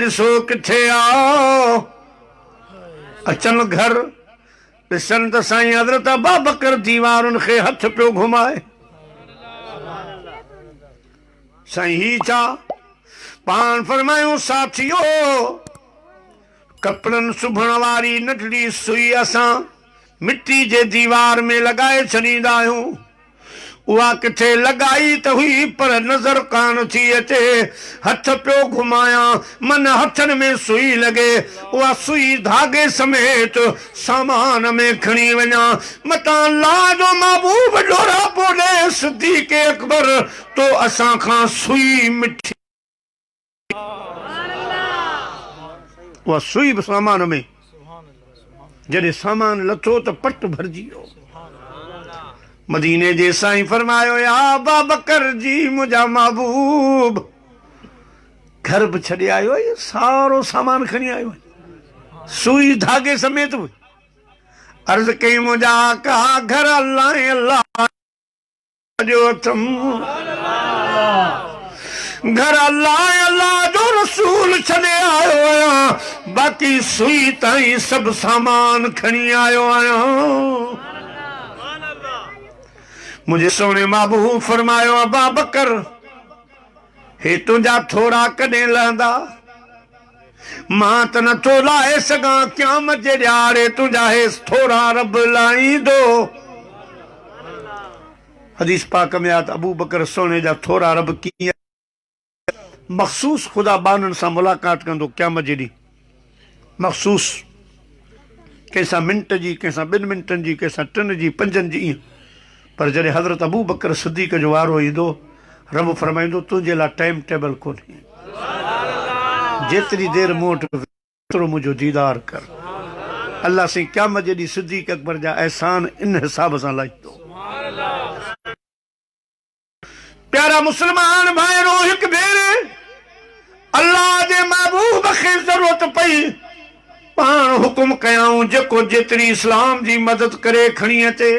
ॾिसो किथे आओ अचन घर ॾिसन त साईं हज़रत अबू बकर दीवारुनि खे हथ पियो घुमाए। साईं ही छा? पान फरमायूं साथियो कपड़न सुभण वारी नंढड़ी सुई असां मिट्टी जे दीवार में लगाए छॾींदा आहियूं। उहा किथे लगाई त हुई पर नज़र कान थी अचे। हथ पियो घुमाया मन हथन में सुई लगे। उहा सुई धागे समेत सामान में खणी वञा मता लाजो महबूब डोरा पोड़े सिद्दीक़ अकबर तो असां खां सुई मिठी। उहा सुई बि सामान में जॾहिं सामान लथो त पट भरजी वियो। मदीने जे साईं फरमायो या अबू बकर जी मुंहिंजा महबूब घर बि छॾे आयो ये सारो सामान खणी आयो सुई धागे समेत बि। अर्ज़ कई मुंहिंजा आका घर अल्लाह अल्लाह जो अथम घर अल्लाह अल्लाह जो रसूल छॾे आयो आहियां बाक़ी सुई ताईं सभु सामान खणी आयो आहियां। मुझे सोने महबूब फरमायो अबू बकर हे तुंहिंजा थोड़ा कॾहिं लहंदा मां त नथो लाहे सघां क़यामत जे ॾियारे तुंहिंजा हे थोड़ा रब लाहींदो। हदीस पाक में आत अबू बकर सोने जा थोड़ा रब कीअं मखसूस खुदा बानन सां मुलाक़ात कंदो क़यामत जे ॾींहुं मखसूस कंहिंसां मिंट जी कंहिंसां 2 मिंटनि जी कंहिंसां 3 जी 5 जी ईअं। पर जॾहिं हज़रत अबू बकर सिद्दीक़ जो वारो ईंदो रब फरमाईंदो तुंहिंजे लाइ टाइम टेबल कोन्हे जेतिरी देर मूं वटि ओतिरो मुंहिंजो दीदार कर। अल्लाह साईं क़यामत जे ॾींहुं सिद्दीक़ अकबर जा एहसान इन हिसाब सां लाहींदो। प्यारा मुस्लमान भाइरो हिकु भेरे अल्लाह जे महबूब खे ज़रूरत पई पाण हुकुम कयाऊं जेको जेतिरी इस्लाम जी मदद करे खणी अचे।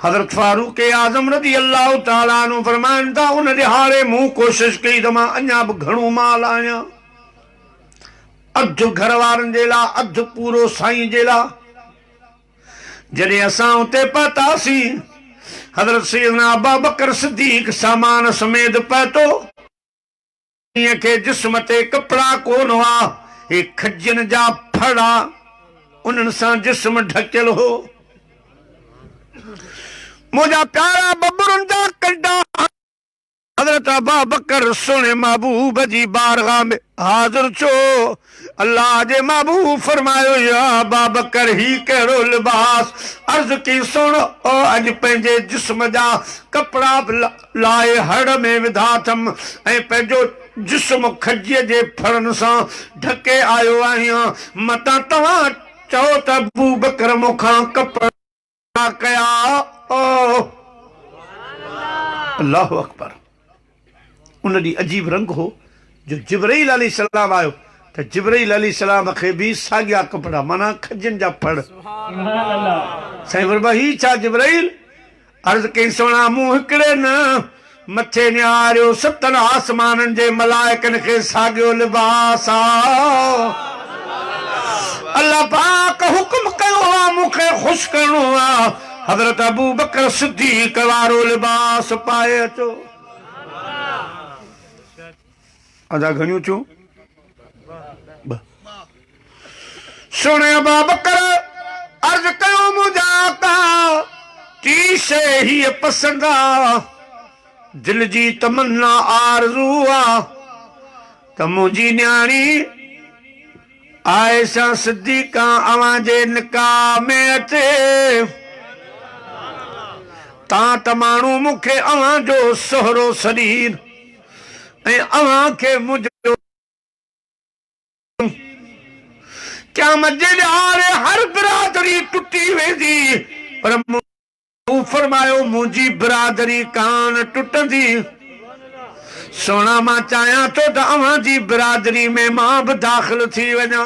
हज़रत फारूक आज़म रज़ी अल्लाह ताला अन्हु फरमाइनि था उन ॾिहाड़े मूं कोशिश कई त मां अञा बि घणो माल आहियां अधु घर वारनि जे लाइ अधु पूरो साईं जे लाइ। जॾहिं असां उते पहुतासीं हज़रत सैयदना अबू बकर सिद्दीक़ सामान समेत पहुतो ईअं के जिस्म ते कपिड़ा कोन हुआ हे खजनि जा फड़ा उन्हनि सां जिस्म ढकियल हो। मुझा प्यारा बबरुन जा कंडा हज़रत अबू बकर सोने महबूब जी बारगाह में हाज़िर छो। अल्लाह जे महबूब फरमायो या अबू बकर ही कहिड़ो लिबास। अर्ज़ की सुन ओ अॼु पंहिंजे जिस्म जा कपिड़ा लाए हड़ में विधा अथमि ऐं पंहिंजो जिस्म खजीअ जे फड़नि सां ढके आयो आहियां मतां तव्हां चओ त अबू बकर मूंखां कपिड़ा कया। अल्लाहु अकबर। उन ॾींहुं अजीब रंग हो जो जिब्राइल अलैहिस्सलाम आयो त जिब्राइल अलैहिस्सलाम खे बि साॻिया कपिड़ा माना खजनि जा फड़। साईं फरमाया ही छा जिब्राइल? अर्ज़ कई सोना मूं हिकिड़े न मथे निहारियो 7 आसमाननि जे मलाइकनि खे साॻियो लिबास आहे। अल्लाह पाक हुकुम कयो आहे मूंखे ख़ुशि करिणो आहे हज़रत अबू बकर सिद्दीक़ वारो लिबास पाए अचो। अदा घणियूं थियूं सुणे अबू बकर अर्ज़ कयो मुंहिंजा आका टी शइ हीअ पसंदि आहे दिल जी तमन्ना आरज़ू आहे त मुंहिंजी न्याणी आयशा सिद्दीक़ा अवां जे निकाह में अचे तां त माण्हू मूंखे अवां जो सोहरो शरीर ऐं अवां खे मुंहिंजो क़यामत जे ॾियारे हर बिरादरी टुटी वेंदी पर फरमायो मुंहिंजी बिरादरी कान टुटंदी। सोना मां चाहियां थो त अवां जी बिरादरी में मां बि दाख़िल थी वञा।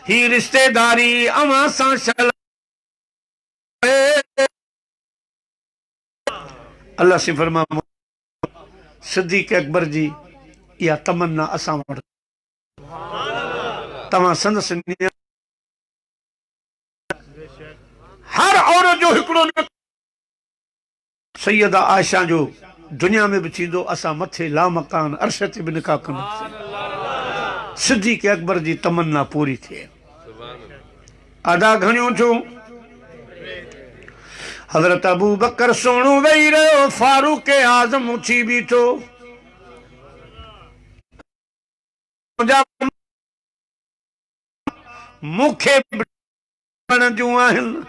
ही रिश्तेदारी अवां सां अल्लाह से फरमा सिद्दीक़ अकबर जी इहा तमन्ना असां वटि तव्हां संदसि हर औरत जो हिकिड़ो सैयदा आयशा जो दुनिया में भी थींदो असां मथे ला मकान अर्श ते बि निकाह कंदासीं सिद्दीक़ अकबर जी तमन्ना पूरी थिए अदा घणियूं थियूं हज़रत अबू बकर सोणो वेही रहियो फारूक आज़म उथी बीठो मूंखे जूं आहिनि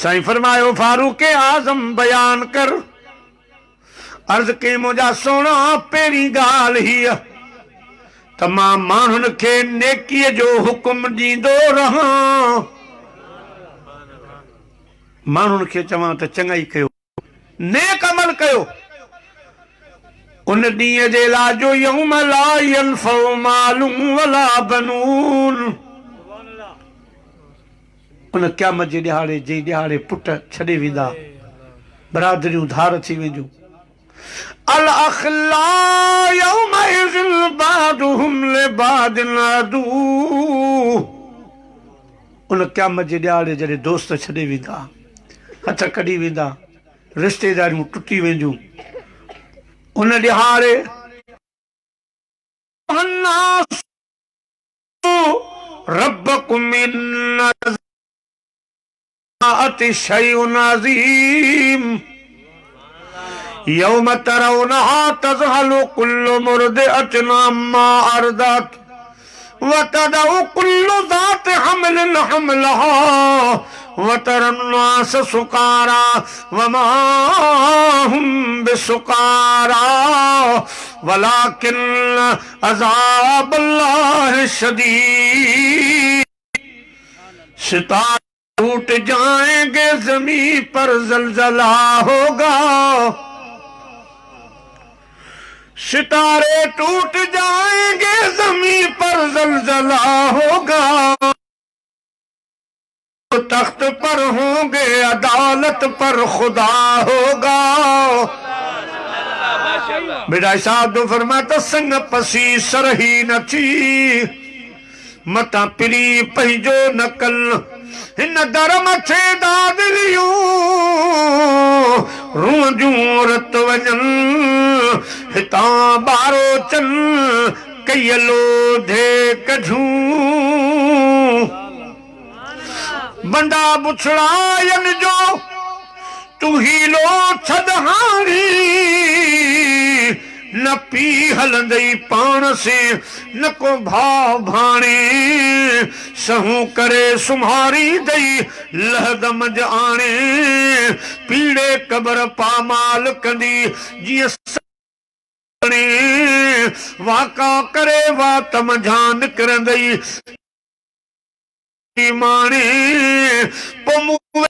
साईं फरमायो फारूक आज़म बयान कर अर्ज़ कई मुंहिंजा सोना पहिरीं ॻाल्हि हीअ त मां माण्हुनि खे नेकीअ जो हुकुम ॾींदो रहां माण्हुनि खे चवां त चङाई कयो नेक अमल कयो उन ॾींहं जे लाइ जो यौम ला यनफ़उ मालुन वला बनून उन क़यामत जे ॾिहाड़े जंहिं ॾिहाड़े पुट छॾे वेंदा बरादरियूं धार थी वेंदियूं अल अखला यौमइज़िन बादुहुम लिबादिन अदू उन क़यामत जे ॾिहाड़े जॾहिं दोस्त छॾे वेंदा हथ कढी वेंदा रिश्तेदारियूं टुटी वेंदियूं उन ॾिहाड़े रब्बकुम मिन शैउन अज़ीम यौम तरौनहा तज़हलु कुल्लु मुर्दिअतिन अम्मा अर्दत वतदउ कुल्लु ज़ात हमलिन हमलहा वतरन्नास सुकारा वमा हुम बिसुकारा वलाकिन अज़ाबुल्लाहि शदीद सितारे टूट जाएंगे ज़मीन पर ज़लज़ला होगा सितारे टूट जाएंगे ज़मीन पर ज़लज़ला होगा तख्त पर होंगे अदालत पर खुदा होगा बेटा साहब तो फरमाता संग पसी सरही न थी मता पिरी पंहिंजो नकल हिन दर मथे दादलियूं रूंदियूं रत वञनि हितां ॿारो चन कयलो धे कढूं बंदा बुछड़ायन जो तू हीलो छदहारी न पी हलंदई पाण से न को भाव भाणे सहू करे सुम्हारी दई लहदम आणे पीड़े कबर पामाल कंदी जीअं वाका करे वातम जान करंदई माणे पोइ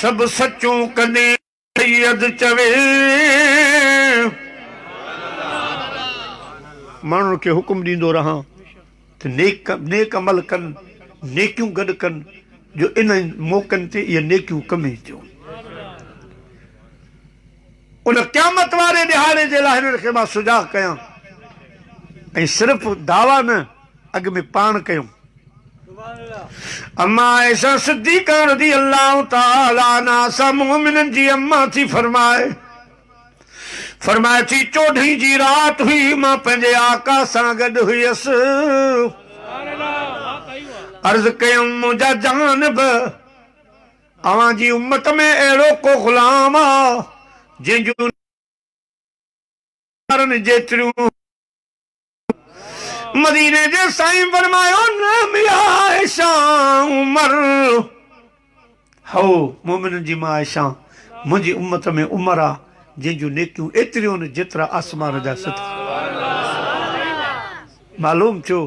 सब सचूं कने सैयद चवे माण्हुनि खे हुकुम ॾींदो रहां त नेक अमल कनि नेकियूं गॾु कनि जो इन मौक़नि ते इहे नेकियूं कमु थियूं उन क़यामत वारे ॾिहाड़े जे लाइ हिननि खे मां सुझाव कयां ऐं सिर्फ़ु दावा न अॻु में पाण कयूं अम्मा आयशा सिद्दीक़ा रज़ियल्लाहु ताला अन्हा मोमिननि जी अम्मा थी फरमाए थी 14 जी रात हुई मां पंहिंजे आका सां गॾु हुयसि अर्ज़ कयमि मुंहिंजा जानब अवां जी उम्मत में अहिड़ो को ग़ुलाम आहे जंहिंजूं जेतिरियूं मदीने जे साईं फरमायो न आयशा उमर हो मोमिननि जी मां आयशा मुंहिंजी उम्मत में उमर आहे जंहिंजूं नेकियूं एतिरियूं न जेतिरा आसमान जा सितारा मालूम थियो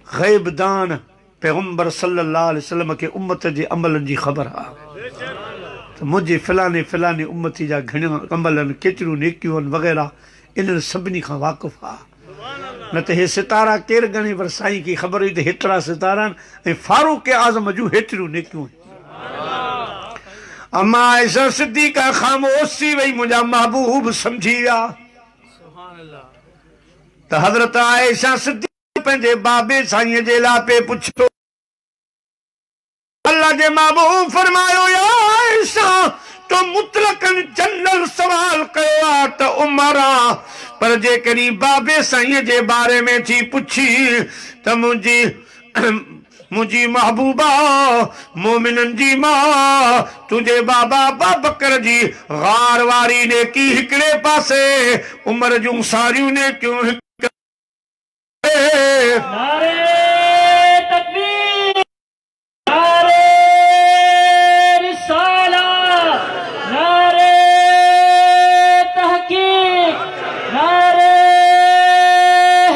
ग़ैब दान पैगंबर सल्लल्लाहु अलैहि वसल्लम के उम्मत जे अमलनि जी ख़बर आहे त मुंहिंजे फलाने फलाने उम्मती जा घणा अमल आहिनि केतिरियूं नेकियूं आहिनि वग़ैरह इन्हनि सभिनी खां वाक़ुफ़ु आहे न त हे सितारा केरु गणे पर साईं खे ख़बर हुई त हेतिरा सितारा आहिनि ऐं फारूक आज़म जूं हेतिरियूं नेकियूं अम्मा आयशा सिद्दीका खामोशी वही मुझा महबूब समझी विया तो हजरत आयशा सिद्दीक पंहिंजे बाबे साईं जे लापे पुछो अल्लाह जे महबूब फरमायो या आयशा तो मुतलकन जनरल सवाल कयो आ त उमरा पर जे करी बाबे साईं जे बारे में थी पुछी त मुझी महबूबा मोमिनन जी मां तुझे बाबा बाबकर जी गार वारी ने की हिकड़े पासे उमर जूं सारियूं ने क्यों नारे तकबीर नारे रिसालत नारे तहकीक नारे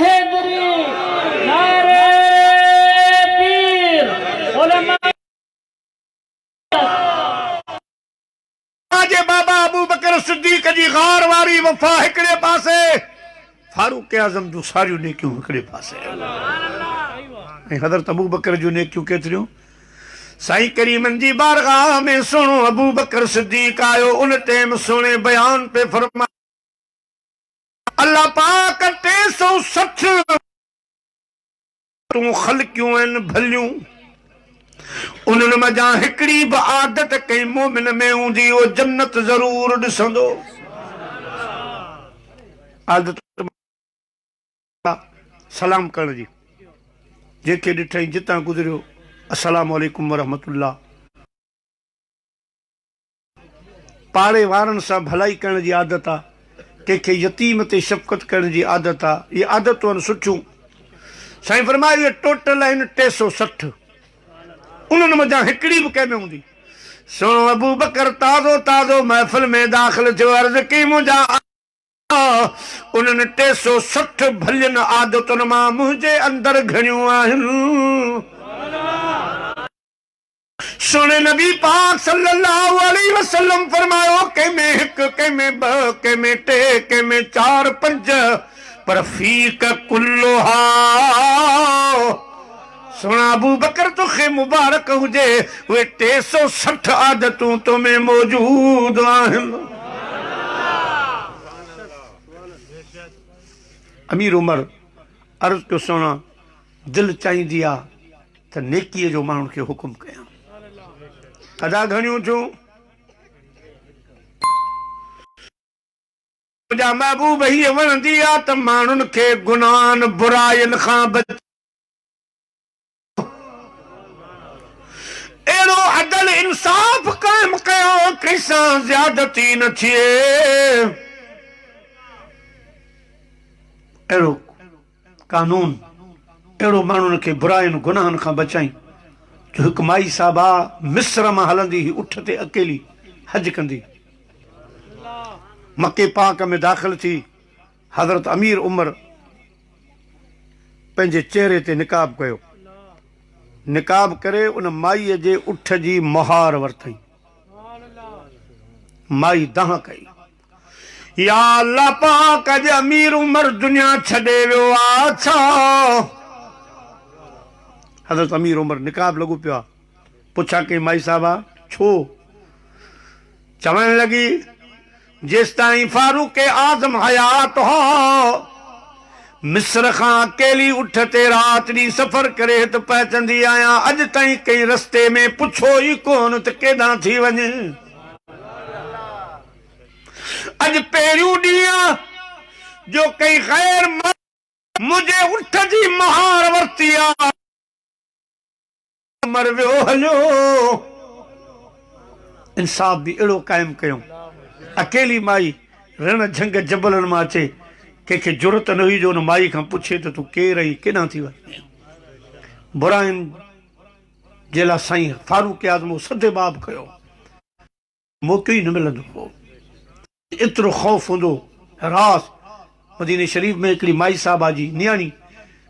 हैदरी नारे पीर उलमा जे बाबा अबू बकर सिद्दीक जी गार वारी वफा हिकड़े पासे फारूक आजम जूं सारियूं नेकियूं हिकड़े पासे ऐं हज़रत अबू बकर जूं नेकियूं केतिरियूं साईं करीमन जी बारगाह में सुनो अबू बकर सिद्दीक आयो उन टेम सुने बयान पे फरमा अल्लाह पाक 360 तूं ख़लक़ियूं आहिनि भलियूं उन्हनि मज़ा हिकिड़ी बि आदत कई मोमिन में हूंदी वो जन्नत ज़रूर ॾिसंदो आदत सलाम करण जी जेके ॾिठई जितां गुज़रियो अस्सलाम वालेकुम वरहमतुल्लाह पाड़े वारनि सां भलाई करण जी आदत आहे कंहिंखे यतीम ते शफ़क़त करण जी आदत आहे इहे आदतूं आहिनि सुठियूं साईं फरमायो इहे टोटल आहिनि 360 उन्हनि मज़ा हिकिड़ी बि कंहिं में हूंदी सुनो अबू बकर ताज़ो ताज़ो महफ़िल में दाख़िल थियो अर्ज़ कई मुंहिंजा उन्हनि 360 भलियुनि आदतुनि मां मुंहिंजे अंदरि घणियूं आहिनि सुने नबी पाक सल्लल्लाहु अलैहि वसल्लम फरमायो कंहिंमें हिकु कंहिंमें ॿ कंहिंमें टे कंहिंमें 4 5 पर फीक कुल्लुहा सुना अबू बकर तोखे मुबारक हुजे उहे 360 आदतूं तो में मौजूद आहिनि अमीर उमर अर्ज़ कयो सुना दिलि चाहींदी आहे त नेकीअ जो माण्हुनि खे हुकुम कयां अदा घणियूं थियूं मुंहिंजा महबूब हीअ वणंदी आहे त माण्हुनि खे गुनाहनि बुराइनि खां अहिड़ो अदल इंसाफ़ क़ाइम कयो कंहिंसां ज़्यादती न थिए अहिड़ो कानून अहिड़ो माण्हुनि खे बुराइनि गुनाहनि खां बचाई जो हिकु माई साहब आहे मिस्र मां हलंदी हुई उठ ते अकेली हज कंदी मके पाक में दाख़िल थी हज़रत अमीर उमर पंहिंजे चेहरे ते निकाब कयो निकाब करे उन माईअ जे उठ जी मुहार वरितई माई दाह कई या अल्लाह पाक अॼु अमीर उमर दुनिया छॾे वियो आहे छा हज़रत अमीर उमर निकाब लॻो पियो आहे पुछा कई माई साहिबा छो चवण लॻी जेसि ताईं फारूक आज़म हयात हो मिस्र खां अकेली उठ ते राति ॾींहुं सफ़र करे त पहुचंदी आहियां अॼु ताईं कंहिं रस्ते में पुछो ई कोन त केॾां थी वञे अॼु पहिरियों ॾींहुं जो कई ख़ैर मुंहिंजे उठ जी महार वरिती आहे मर वियो हलियो इंसाफ़ बि अहिड़ो क़ाइमु कयूं अकेली माई रण झंग जबलनि मां अचे कंहिंखे ज़रूरत न हुई जो हुन माई खां पुछे त तूं केरु आई केॾां थी वञे बुराइनि जे लाइ साईं फारूक आज़म सदे बाब कयो मौक़ो ई न मिलंदो हो एतिरो ख़ौफ़ हूंदो रास मदीने शरीफ़ में हिकिड़ी माई साहिबा जी नियाणी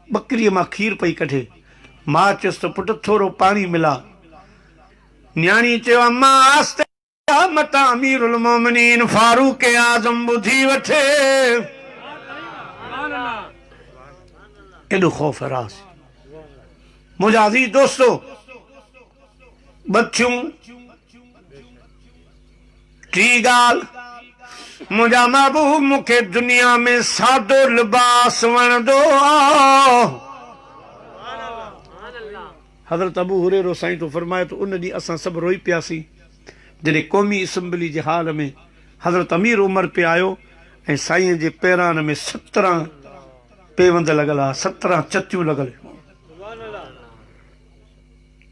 बकरीअ मां खीर पई कढे मां चयुसि त पुटु थोरो पाणी मिला नियाणी चयो अम्मा आस्ते मता अमीरुल मोमिनीन फारूक आज़म ॿुधी वठे एॾो ख़ौफ़ रास मुंहिंजा अज़ीज़ दोस्तो बथियूं टी गाल मुझा महबूब मुखे दुनिया में सादो लिबास वणदो आ। हज़रत अबू हुरैरा साईं तो फरमाए तो उन ॾींहुं असां सभु रोई पियासीं जॾहिं क़ौमी असम्बली जे हाल में हज़रत अमीर उमर पे आयो ऐं साईं जे पेरान में 17 पेवंद लॻल आहे, 17 चतियूं लॻल,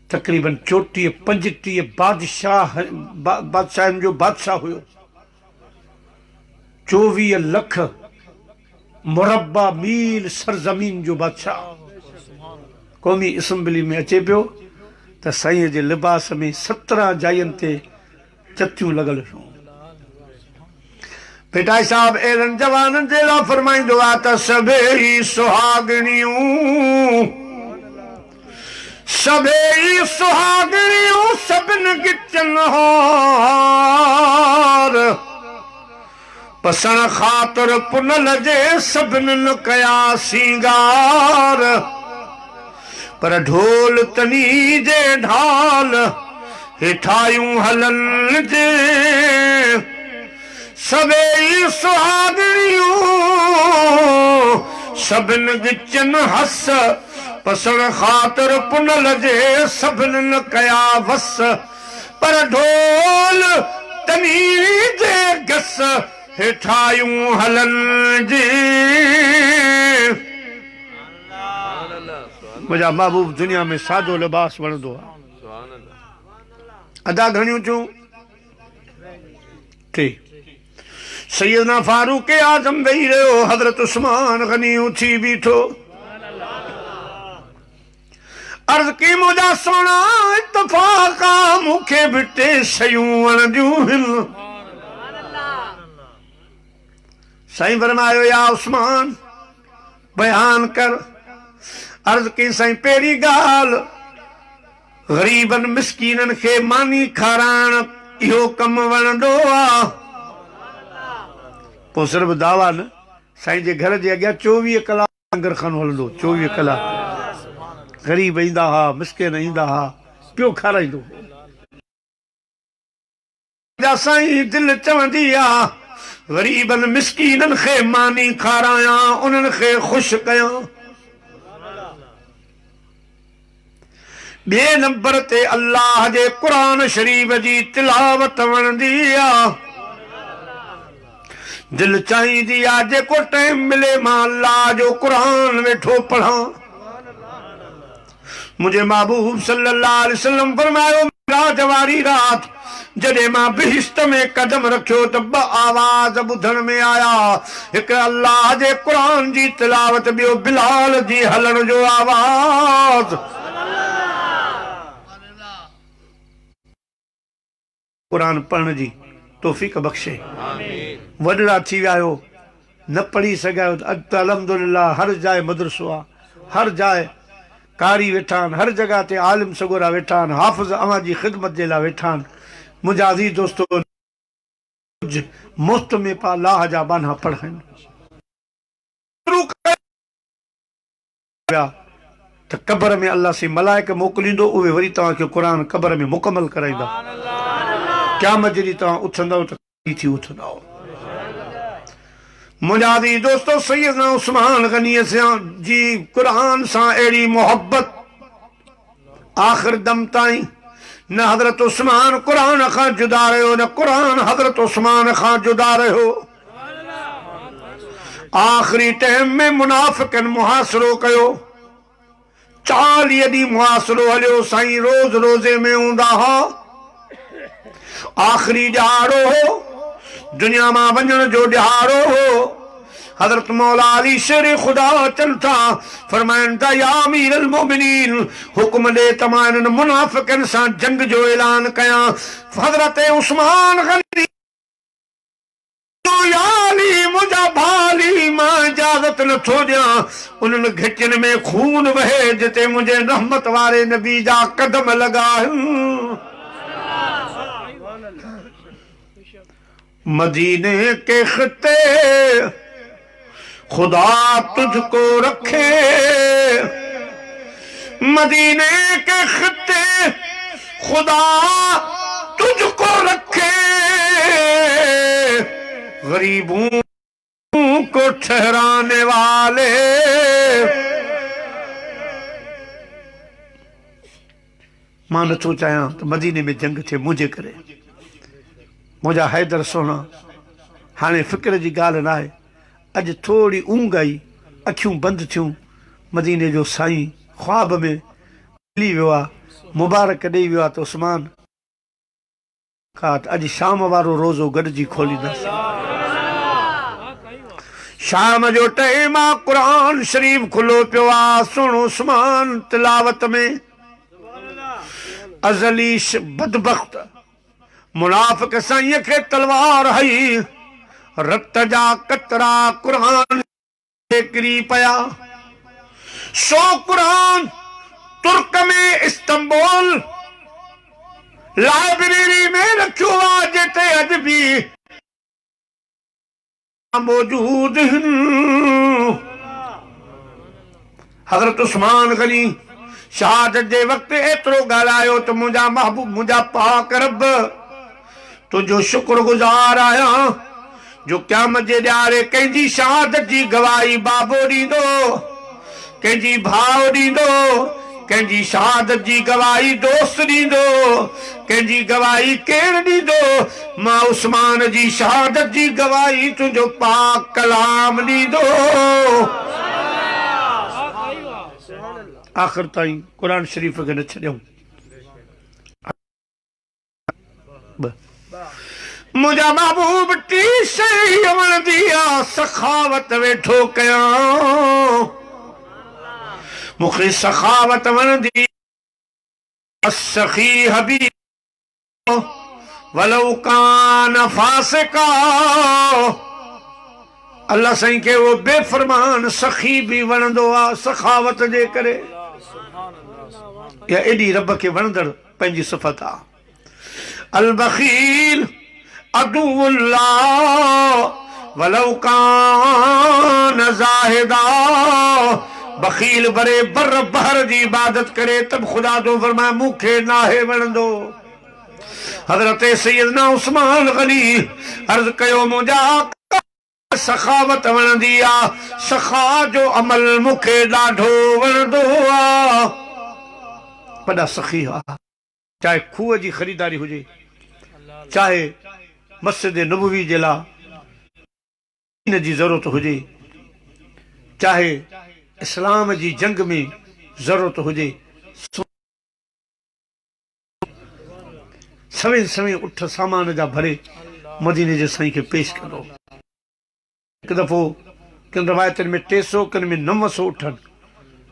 तक़रीबन 34-35 बादशाहनि जो बादशाह हुयो। 24 लख मुरबा मील सरज़मीन जो बादशाह क़ौमी असम्बली में अचे पियो त साईं जे लिबास में 17 जायुनि ते चतियूं लॻल हुयूं। पिटाई साहब अहिड़नि जवाननि जे लाइ फरमाईंदो आहे त सभई सुहागणियूं सभिनि गिचनि हार पसण ख़ातिर पुनल जे सभिनि कया सिंगार पर ढोल तनी जे ढाल हेठायूं हलन जे सभई सुहागणियूं सभिनि गिचन हस पसण ख़ातिर पुनल जे सभिनि कया वस पर ढोल तनी जे गस हेठायूं हलन जे। मुझा महबूब दुनिया में सादो लिबास वणदो आहे। अदा घणियूं थियूं टे। सैयदना फारूक आज़म वेही रहियो, हज़रत उस्मान गनी उथी बीठो, अर्ज़ की मुझा सोना इत्तफ़ाक़ा मूंखे बि टे शयूं वणदियूं आहिनि। साईं फरमायो या उस्मान बयान कर। अर्ज़ की साईं पहिरीं ॻाल्हि ग़रीबनि मिसकीननि खे मानी खाराइण इहो कमु वणंदो आहे। पोइ सिर्फ़ु दावा न, साईं जे घर जे अॻियां 24 कलाक लंगर खानो हलंदो, 24 कलाक ग़रीब ईंदा हुआ, मिसकिन ईंदा हुआ, पियो खाराईंदो। साईं दिलि चवंदी आहे ग़रीबनि मिसकीननि खे मानी खारायां, उन्हनि खे ख़ुशि कयां। ॿिए नंबर ते अल्लाह जे क़ुरान शरीफ़ जी तिलावत वणंदी आहे। दिल चाहींदी आहे जेको टाइम मिले मां अल्लाह जो क़ुरान वेठो पढ़ां। मुंहिंजे महबूब सल्लल्लाहु अलैहि वसल्लम फरमायो रात वारी रात जॾहिं मां बिहिश्त में कदम रखियो त 2 आवाज़ ॿुधण में आया, हिकु अल्लाह जे क़ुरान जी तिलावत, ॿियो बिलाल जी हलण जो आवाज़। क़ुरान पढ़ण जी तौफ़ीक़ बख़्शे। वॾड़ा थी विया आहियो, न पढ़ी सघिया त अॼु त अल्हम्दुलिल्लाह हर जाइ मदरसो आहे, हर जाइ कारी वेठा आहिनि, हर जॻह ते आलिम सगोरा वेठा आहिनि, हाफ़िज़ अव्हां जी ख़िदमत जे लाइ वेठा आहिनि। मुंहिंजा अज़ीज़ दोस्तो मुफ़्त में पा अल्लाह जा बाना पढ़ाइनि त क़बर में अल्लाह से मलाइक मोकिलींदो, उहे वरी तव्हांखे क़ुरान क़बर में मुकमल कराईंदा। क़यामत जॾहिं तव्हां उथंदव त थी उथंदव। मुंहिंजा अज़ीज़ दोस्तो सैयदना उस्मान गनी जी क़ुरान सां अहिड़ी मोहब्बत आख़िर दम ताईं न हज़रत उस्मान क़ुरान खां जुदा रहियो, न क़ुरान हज़रत उस्मान खां जुदा रहियो। आख़िरी टाइम में मुनाफ़िक़नि मुहासिरो कयो, 40 ॾींहं मुहासिरो हलियो। साईं रोज़ रोज़े में हूंदा हुआ। आख़िरी ॾिहाड़ो हो, दुनिया मां वञण जो ॾिहाड़ो हो। हज़रत मौला अली शेर ख़ुदा अचनि था, फरमाइनि था या अमीरुल मोमिनीन हुक्म ॾे त मां इन्हनि मुनाफ़िक़नि सां जंग जो ऐलान कयां। हज़रत उस्मान गनी मुंहिंजा भाली मां इजाज़त नथो ॾियां, उन्हनि घिटियुनि में खून वहे जिते मुंहिंजे रहमत वारे नबी जा कदम लॻा आहिनि। मदीने के खिते खुदा तुझको रखे, मदीने के खिते खुदा तुझको रखे, गरीबों को ठहराने वाले। मां नथो चाहियां त मदीने में जंग थे मुंहिंजे करे। मुंहिंजा हैदर सोना हाणे फ़िक्र जी ॻाल्हि न आहे। अॼु थोरी ऊंघ आई, अखियूं बंदि थियूं, मदीने जो साईं ख्वाब में मिली वियो आहे, मुबारक ॾेई वियो आहे त उस्मान का अॼु शाम वारो रोज़ो गॾिजी खोलींदासीं। शाम जो टाइम आहे, क़ुरान शरीफ़ खुलो पियो आहे। सुणो उस्मान तिलावत में अज़लीश बदबख्त मुनाफ़िक साईं खे तलवार हई, रत जा कतरा क़ुरान ते किरी पया। सो क़ुरान तुर्क में इस्तांबुल लाइब्रेरी में रखियो आहे, जिते अॼु बि मौजूद आहिनि। हज़रत उस्मान गनी शहादत जे वक़्तु एतिरो ॻाल्हायो त मुंहिंजा महबूब, मुंहिंजा पाक रब, तुंहिंजो शुक्रगुज़ार आहियां जो क़यामत जे ॾियारे कंहिंजी शहादत जी गवाही बाबो ॾींदो, कंहिंजी भाउ ॾींदो, कंहिंजी शहादत जी गवाही दोस्त ॾींदो, कंहिंजी गवाही केरु ॾींदो? मां उस्मान जी शहादत जी गवाही तुंहिंजो पाक कलाम ॾींदो। आख़िर ताईं क़ुरान शरीफ़ खे न छॾियऊं। मुंहिंजा महबूब टी शइ वणंदी आहे, सखावत वेठो कयां, मूंखे सखावत वणंदी। सखी हबीब वलौ कान फासिका, अल्लाह साईं खे वो बेफ़रमान सखी भी वणंदो आहे सखावत जे करे। या एॾी रब खे वणंदड़ पंहिंजी सिफ़त आहे। अल बखील अदुउल्लाह वलौ कान ज़ाहिदा, बखील बरे बर बहर जी इबादत करे तब खुदा जो फरमाए मूंखे नाहे वणंदो। हज़रत सैयदना उस्मान गनी अर्ज़ कयो, मुंहिंजा सखावत वणंदी आहे, सखा जो अमल मूंखे ॾाढो वणंदो आहे। वॾा सखी आहे, चाहे खूह जी ख़रीदारी हुजे, चाहे मस्जिद नबवी जे लाइ इन जी ज़रूरत हुजे, चाहे इस्लाम जी जंग में ज़रूरत हुजे, सवें सवें उठ सामान जा भरे मदीने जे साईं खे पेश कंदो। हिकु दफ़ो किन रवायतनि में 300 किन में 900 उठनि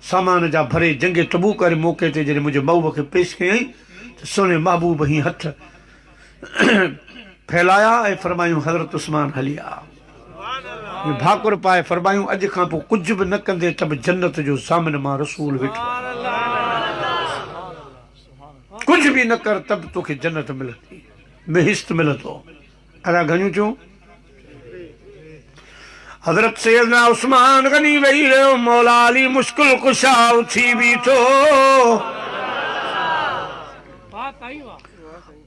सामान जा भरे जंगे तबूक वारे मौक़े ते जॾहिं मुंहिंजे महबूब खे पेश कयई त सोने महबूब ही हथ फैलाया ऐं फरमायूं हज़रत उस्मान हली आ। भाकुर पाए फरमायूं अॼु खां पोइ कुझु बि न कंदे त बि जन्नत जो सामने मां रसूल वेठो, कुझु बि न कर तब तोखे जन्नत मिलंदी, बेहिस्त मिलंदो। अदा घणियूं चऊं? हज़रत सैयदना उस्मान गनी वेही रहियो, मौला अली मुश्किल कुशा उथी बीठो,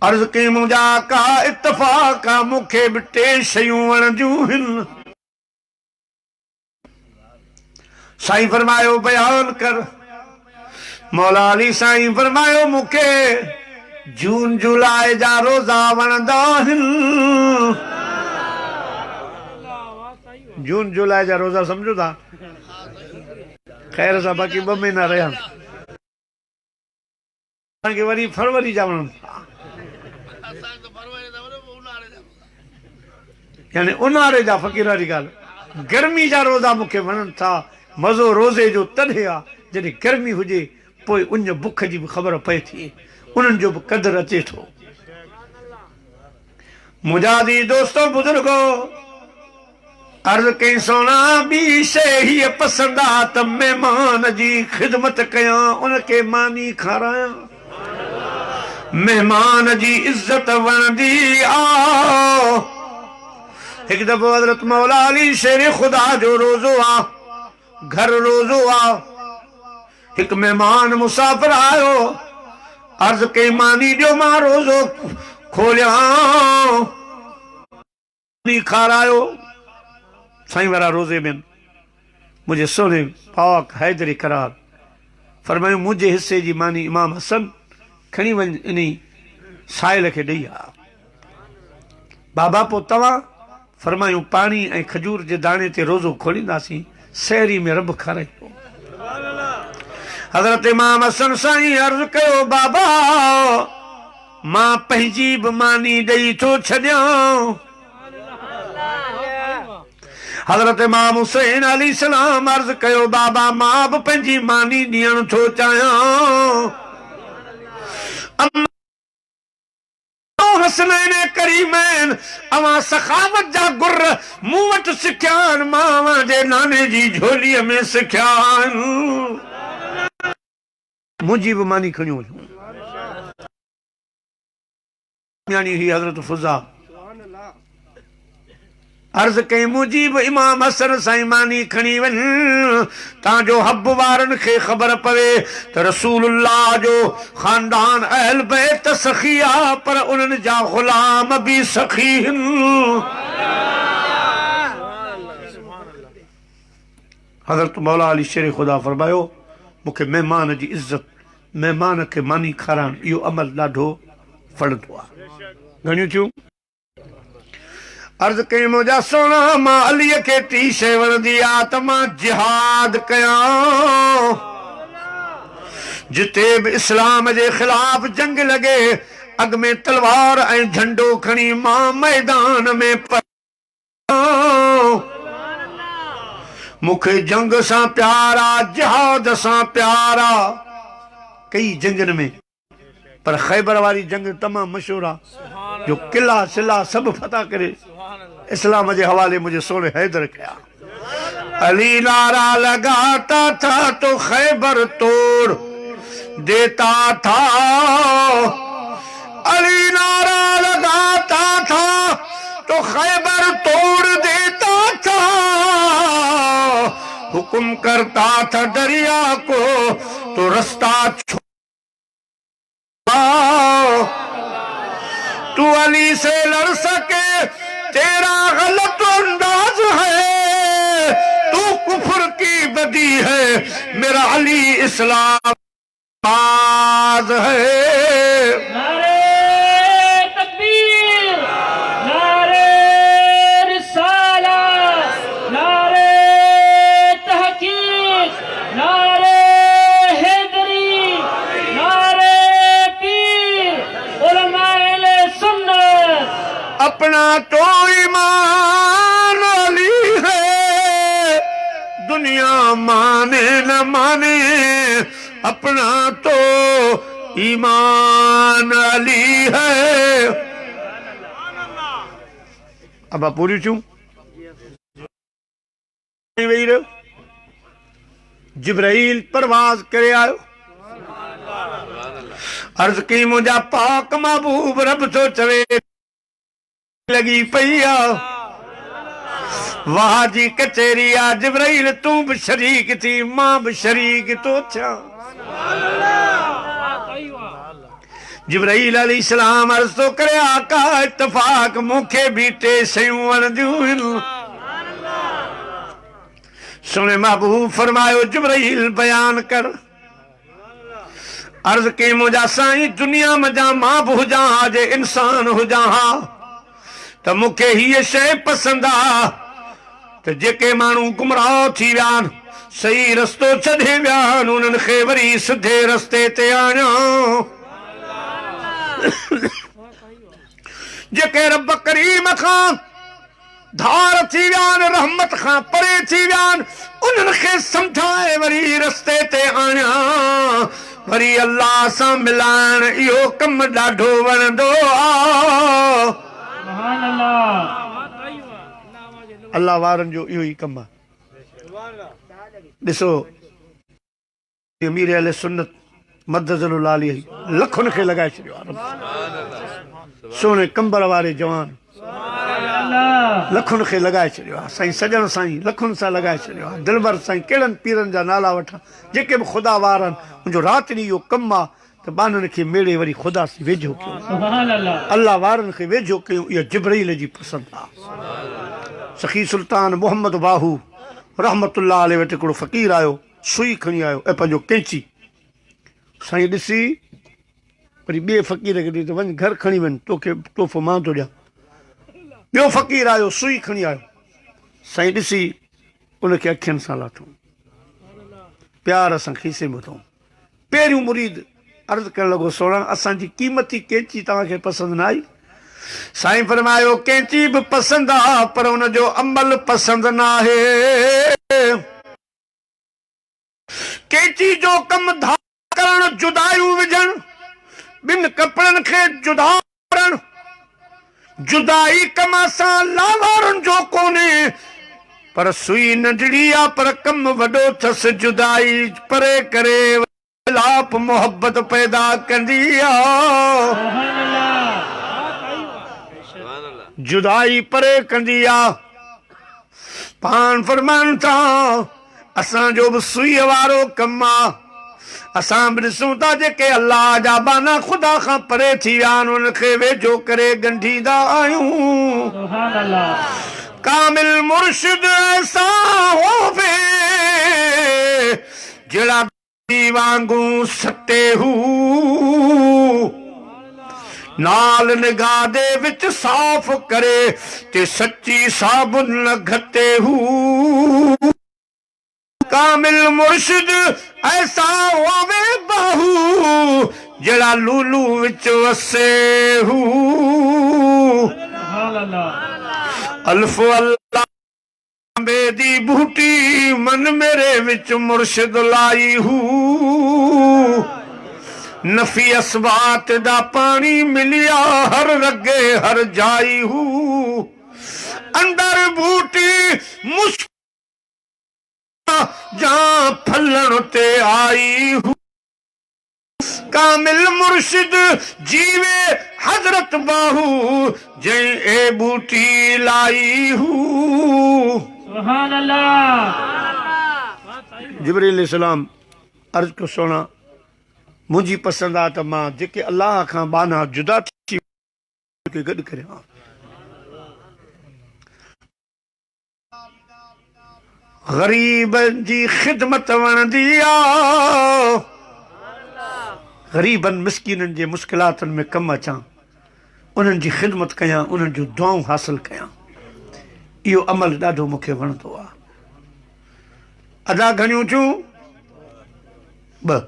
अर्ज़ कई मुंहिंजा का इत्तफ़ाक़ आहे, मूंखे बि 3 शयूं वणंदियूं आहिनि। साईं फरमायो बयान कर। मौला अली साईं फरमायो मूंखे जून जुलाई जा रोज़ा वणंदा आहिनि। जून जुलाई जा रोज़ा समझो था? ख़ैर सां बाक़ी 2 महीना रहिया, तव्हांखे वरी फरवरी जा वणनि था, यानी उन्हारे जा। फ़क़ीर वारी ॻाल्हि, गर्मी जा रोज़ा मूंखे वणनि था। मज़ो रोज़े जो तॾहिं आहे जॾहिं गर्मी हुजे, पोइ उन बुख जी बि ख़बर पए थी, उन्हनि जो बि क़दुरु अचे थो। मुजादी दोस्तों बुज़ुर्गो, अर्ज़ कई सोना ॿी शइ हीअ पसंदि आहे त महिमान जी ख़िदमत कयां, उनखे मानी खारायां। महिमान जी इज़त वणंदी आहे। हिकु दफ़ो हज़रत मौला अली शेर ख़ुदा जो रोज़ो आहे, घर रोज़ो आहे। हिकु महिमान मुसाफ़िर आयो, अर्ज़ कई मानी ॾियो, मां रोज़ो खोलियां। खारायो साईं वारा रोज़े में मुझे सोने पाक हैदरी करार फरमायो मुझे हिस्से जी मानी इमाम हसन खणी वन इन साहिल के ॾेई आ। बाबा पो तव्हां फरमायूं पानी ऐं खजूर जे दाणे ते रोज़ो खोलींदासीं सहरी में रब खाराईंदो। हज़रत इमाम हसन साईं अर्ज़ कयो बाबा मां पंहिंजी बि मानी ॾेई थो छॾियां। हज़रत इमाम हुसैन अलैहि सलाम अर्ज़ कयो बाबा मां बि पंहिंजी मानी ॾियण थो चाहियां। हसनैन करीमैन अवां सखावत जा गुर मूं वटि सिखिया आहिनि मां जे नाने जी झोलीअ में सिखिया आहिनि। मुंहिंजी बि मानी खणी वञूं। यानी ही हज़रत फुज़ा अर्ज़ कई मुंहिंजी बि इमाम हसन साईं मानी खणी वञ तांजो हब वारनि खे ख़बर पवे त रसूलुल्लाह जो ख़ानदान अहल बैत सखी आ पर उन्हनि जा ग़ुलाम बि सखी हज़रत मौला अली शेर ख़ुदा फरमायो मूंखे महिमान जी इज़्ज़त महिमान खे मानी खाराइण इहो अमल ॾाढो फलंदो आहे। घणियूं थियूं अर्ज़ कई मुंहिंजा सोना मां अलीअ खे टी शइ वणंदी आहे त मां जिहाद कयां जिते बि इस्लाम जे ख़िलाफ़ जंग लॻे अॻ में तलवार ऐं झंडो खणी मां मैदान में मूंखे जंग सां प्यार आहे जिहाद सां प्यार आहे। कई जंगनि में पर ख़ैबर वारी जंग तमामु मशहूर आहे जो किला सिला सब फतह करे इस्लाम के हवाले मुझे सोने हैदर किया। अली नारा लगाता था तो खैबर तोड़ देता था। अली नारा लगाता था तो खैबर तोड़ देता था। हुक्म करता था दरिया को तो रास्ता तू अली से लड़ सके तेरा गलत अंदाज है तू कुफर की बदी है मेरा अली इस्लाम बाज है। नारे तकबीर नारे रिसालत नारे तहकीक नारे हैदरी नारे पीर उलमाए सुन्नत। अपना तो ईमान अली है दुनिया माने न माने अपना तो ईमान अली है। अब आप पूरी चूं वेही रहो जिब्राइल परवाज करे आयो अर्ज की मुंहिंजा पाक महबूब रब तो चवे लगी पई आ वाह जी कचेरी आ जिब्राइल तू भी शरीक थी मां भी शरीक तो थिया। जिब्राइल अलैहिस्सलाम अर्ज़ तो करे आका इत्तफाक मूंखे भी टे शयूं वणंदियूं। सुने महबूब फरमायो जिब्राइल बयान कर। अर्ज की मुंहिंजा साईं दुनिया में जा मां बि हुजां हा जे इंसान हुजां हा त मूंखे हीअ शइ पसंद आ त जेके माण्हू गुमराह थी विया आहिनि सही रस्तो छॾे विया आहिनि उन्हनि खे वरी सिधे रस्ते ते आणियां। जेके रब करीम खां धार थी विया आहिनि रहमत खां परे थी विया आहिनि उन्हनि खे सम्झाए वरी रस्ते ते आणियां वरी अल्लाह सां मिलाइण इहो कमु ॾाढो वणंदो आहे। अल्लाह वारनि जो इहो ई कमु आहे। ॾिसो अमीर अहले सुन्नत मददुल आली लखुनि खे लॻाए छॾियो आहे। सोने कंबर वारे जवान लखुनि खे लॻाए छॾियो आहे। साईं सजण साईं लखुनि सां लॻाए छॾियो आहे। दिलबर साईं कहिड़नि पीरनि जा नाला वठां जेके बि ख़ुदा वार आहिनि मुंहिंजो राति ॾींहुं इहो कमु आहे त त बाननि खे मेड़े वरी ख़ुदा से वेझो कयो सुभान अल्लाह अल्लाह वारनि खे वेझो कयूं इहा जिब्राईल जी पसंदि आहे सखी सुल्तान मोहम्मद बाहू रहमतुल्लाह अलैहि वटि हिकिड़ो फ़क़ीर आयो सुई खणी आयो ऐं पंहिंजो कैंची साईं ॾिसी वरी ॿिए फ़क़ीर खे ॾिठी त वञ घर खणी वञ तोखे तोहफ़ो मां थो ॾियां ॿियो फ़क़ीर आयो सुई खणी आयो साईं ॾिसी उनखे अखियुनि सां लाथो प्यार सां खीसे में वठूं पहिरियों मुरीद अर्ज़ु करणु लॻो सोणा असांजी क़ीमती कैंची तव्हांखे पसंदि न आई साईं फरमायो कैंची बि पसंदि आहे पर हुनजो अमल पसंदि न आहे कैंची जो कमु धार करणु जुदायूं विझणु ॿिनि कपिड़नि खे जुदा करणु जुदाई कम सां लावारनि जो कोन्हे पर सुई नंढड़ी आहे पर कमु वॾो अथसि जुदाई परे करे लाप मोहब्बत पैदा कंदी आहे सुभान अल्लाह जुदाई परे कंदी आहे पाण फरमाइनि था असांजो बि सुईअ वारो कमु आहे असां बि ॾिसूं था जेके अल्लाह जा बाना ख़ुदा खां परे थी विया आहिनि उनखे वेझो करे ॻंढींदा आहियूं सुभान अल्लाह कामिल मुर्शिद ऐसा होवे जड़ा वांगू सटे हू नाल निगाह दे विच साफ करे ते सच्ची साबुन न घटे हू कामिल मुर्शिद ऐसा होवे बाहू जड़ा लूलू विच वसे हू सुभान अल्लाह अल्फ अल्लाह बेदी बूटी मन मेरे विच मुर्शिद लाई हू नफी असबात दा पानी मिलिया हर रगे हर जाई हू अंदर बूटी मुस्का जहां फलन ते आई हू कामिल मुर्शिद जीवे हजरत बाहू जै ए बूटी लाई हू सुभान अल्लाह जिब्रील अलैहिस्सलाम अर्ज़ को सोना मुंहिंजी पसंदि आहे त मां जेके अल्लाह खां बाना जुदा थी गॾु करियां ग़रीबनि जी ख़िदमत वणंदी आहे ग़रीबनि मिसकीननि जे मुश्किलातुनि में कमु अचां उन्हनि जी ख़िदमत कयां उन्हनि जूं दुआऊं हासिलु कयां इहो अमल ॾाढो मूंखे वणंदो आहे अदा घणियूं थियूं ॿ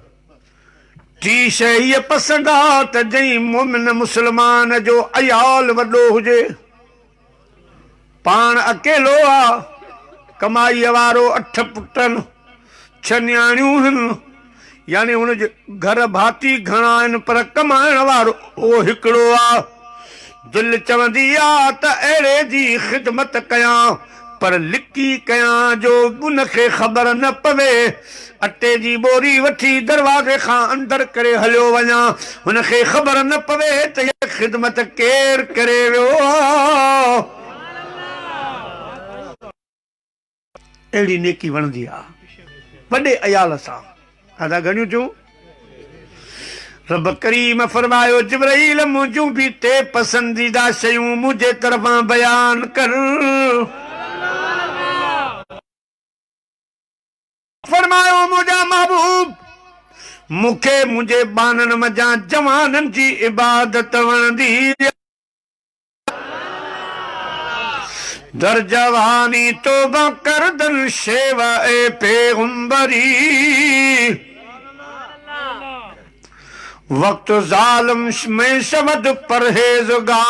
टी शइ हीअ पसंदि आहे त जंहिं मोमिन मुस्लमान जो अयाल वॾो हुजे पाण अकेलो आहे कमाईअ वारो 8 पुटनि 6 न्याणियूं आहिनि यानी हुनजे घर भाती घणा आहिनि पर कमाइण वारो उहो हिकिड़ो आहे दिलि चवंदी आहे त अहिड़े जी ख़िदमत कयां पर लिकी कयां जो उनखे ख़बर न पवे अटे जी बोरी वठी दरवाज़े खां अंदर करे हलियो वञा हुनखे ख़बर न पवे त हीअ ख़िदमत केरु करे वियो आहे अहिड़ी नेकी वणंदी आहे वॾे अयाल सां अदा घणियूं थियूं रब करीम फरमायो जिब्राईल मुंहिंजूं बि टे पसंदीदा शयूं मुंहिंजे तरफ़ां बयान कर फरमायो मुंहिंजा महबूब मूंखे मुंहिंजे बाननि मज़ा जवाननि जी इबादत वणंदी दर जवानी तौबा करदन शेवा ए पैगंबरी वक्त जालिम में शबद परहेज़गार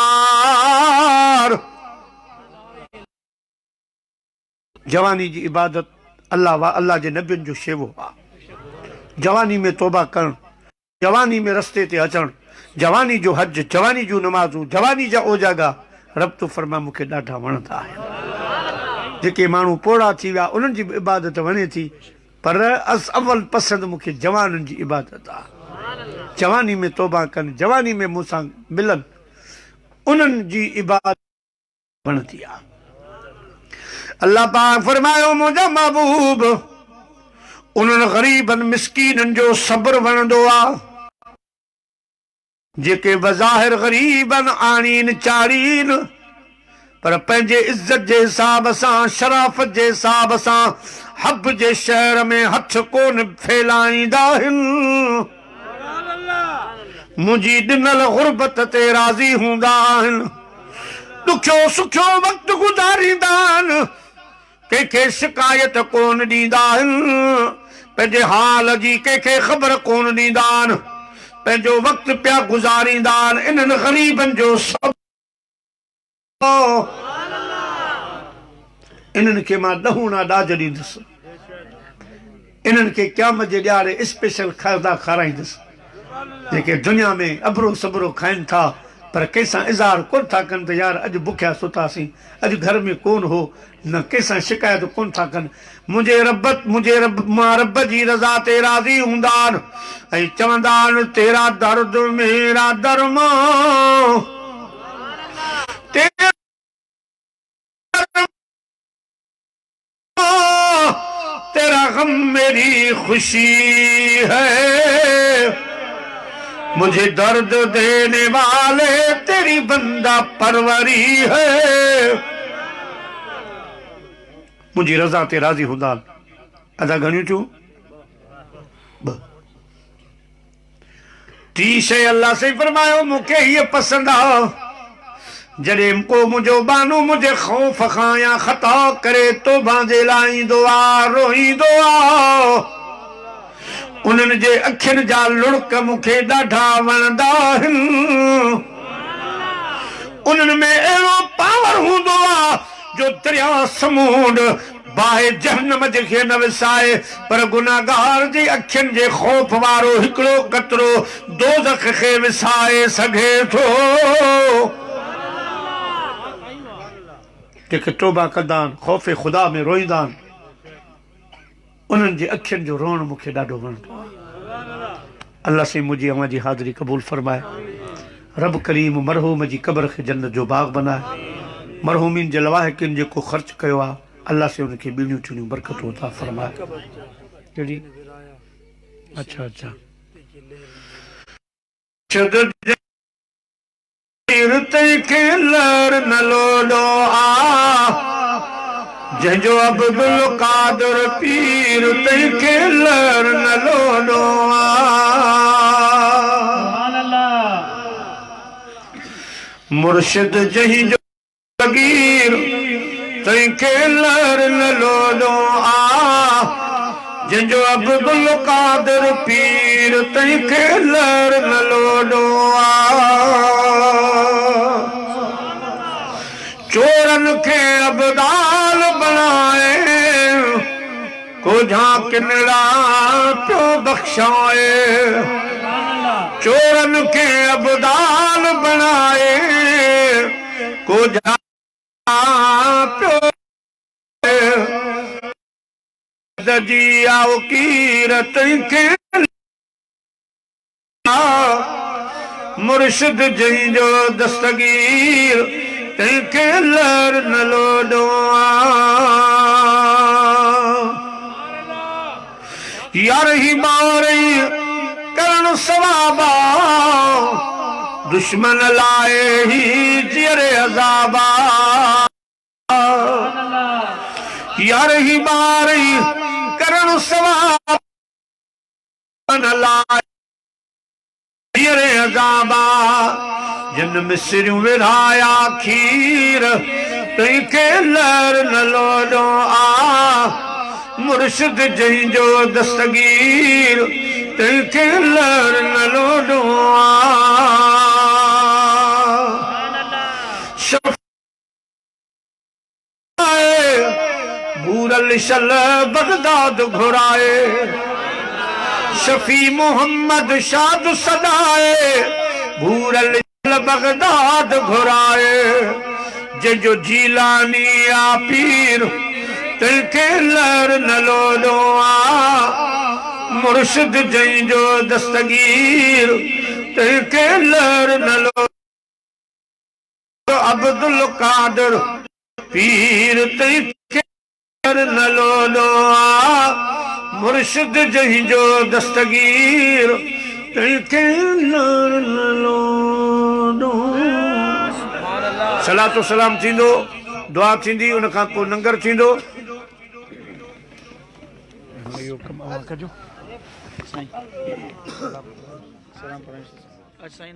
जवानी जी इबादत अल्लाह जे नबियुनि जो शेवो आहे जवानी में तौबा करणु जवानी में रस्ते ते अचणु जवानी जो हज जवानी जूं नमाज़ूं जवानी जा ओजागा रब तो फरमा मूंखे ॾाढा वणंदा आहिनि जेके माण्हू पोड़ा थी विया उन्हनि जी बि इबादत वणे थी पर अव्वल पसंदि मूंखे जवाननि जी इबादत आहे जवानी में तौबा कनि जवानी में मूंसां मिलनि उन्हनि जी इबादत वणंदी आहे अल्लाह पाक फरमायो मुंहिंजा महबूब उन्हनि ग़रीबनि मिसकीननि जो सब्र वणंदो आहे जेके बज़ाहिर ग़रीबन आणीन चाड़ीन पर पंहिंजे इज़्ज़त जे हिसाब सां शराफ़त जे हिसाब सां हब जे शहर में हथ कोन फैलाईंदा आहिनि। मुंहिंजी ॾिनल ग़ुर्बत ते राज़ी हूंदा आहिनि। ॾुखियो सुखियो वक़्तु गुज़ारींदा आहिनि। कंहिंखे शिकायत कोन ॾींदा आहिनि। पंहिंजे हाल जी कंहिंखे ख़बर कोन ॾींदा आहिनि। पंहिंजो वक़्तु पिया गुज़ारींदा आहिनि। इन्हनि ग़रीबनि जो सभु इन्हनि खे मां ॾहूणा ॾाज ॾींदुसि। इन्हनि खे क़यामत जे ॾियारे स्पेशल खाधा खाराईंदुसि। जेके दुनिया में अबरो सबरो खाइनि था पर कंहिंसां इज़हार कोन था कनि त यार अॼु बुखिया सुतासीं, अॼु घर में कोन हो, न कंहिंसां शिकायत कोन था कनि। मुंहिंजे रब मां रब जी रज़ा ते राज़ी हूंदा आहिनि ऐं चवंदा आहिनि तेरा दर्द मेरा दरमां, तेरा गम मेरी खुशी है, मुझे दर्द देने वाले तेरी बंदा परवरी है। मुझी रज़ा ते राज़ी हूंदा अदा घणियूं थियूं? टी शइ अल्लाह से फरमायो मूंखे हीअ पसंदि आहे जॾहिं को मुंहिंजो बानो मुंहिंजे ख़ौफ़ खां या ख़ता करे तौबा जे लाइ ईंदो आहे, रोईंदो आहे, उन्हनि जे अखियुनि जा लुड़क मूंखे ॾाढा वणंदा आहिनि। उन्हनि में अहिड़ो पावर हूंदो आहे जो दरिया समुंड बाहि जहन्नम जेके न विसाए पर गुनाहगार जी अखियुनि जे ख़ौफ़ वारो हिकिड़ो कतरो दोज़ख खे विसाए सघे थो। जेके तौबा कंदा आहिनि, ख़ौफ़ ख़ुदा में रोईंदा आहिनि, उन्हनि जे अखियुनि जो रोअण मूंखे ॾाढो वणंदो आहे। अल्लाह से मुंहिंजी अव्हां जी हाज़िरी क़बूल फरमाए। रब करीम मरहूम जी क़ब्र खे जन्नत जो बाग़ बनाए। मरहूमिन जे लवाहिकिन जेको ख़र्च कयो आहे अल्लाह से उनखे ॿीणियूं टिणियूं बरकतूं अता फरमाए। कहिड़ी? अच्छा अच्छा तंहिंखे लर न लोॾो आ जंहिंजो अब्दुल कादर पीर तंहिंखे लर न लोॾो आ। मुर्शिद जंहिंजो फ़क़ीर तंहिंखे लर न लोॾो आ जंहिंजो अब्दुल कादर पीर तंहिंखे लर न लोॾो आ। चोरन खे अबदाल बनाए को झांकिनड़ा पियो बख्शाए। चोरन खे अबदाल बनाए को पियो दजी आओ कीर तंहिंखे मुर्शिद जंहिंजो दस्तगीर तंहिंखे लर न लोॾो आ। यार ही मारई करण सवाबा दुश्मन लाए ही जीअरे अज़ाबा। यार ही मारई करण सवाबा लाए जीअरे अज़ाबा। जिन मिसरियूं विरहाया खीर तंहिंखे लर न लोॾो आ। मुर्शिद जंहिंजो दस्तगीर तंहिंखे लर न लोॾो आ। बूरल शल बगदाद घुराए शफी मोहम्मद शाद सदाए। बूरल बगदाद घुराए जंहिंजो जीलानी आ पीर तंहिंखे लर न लोॾो आ। मुर्शिद जंहिंजो दस्तगीर तंहिंखे लर न लोॾो। अब्दुल कादर पीर तंहिंखे लर न लोॾो आ। मुर्शिद जंहिंजो दस्तगीर सलातो सलाम थींदो, दुआ थींदी, उन खां पोइ लंगर थींदो। इहो कमु कजो साईं। सलाम साईं।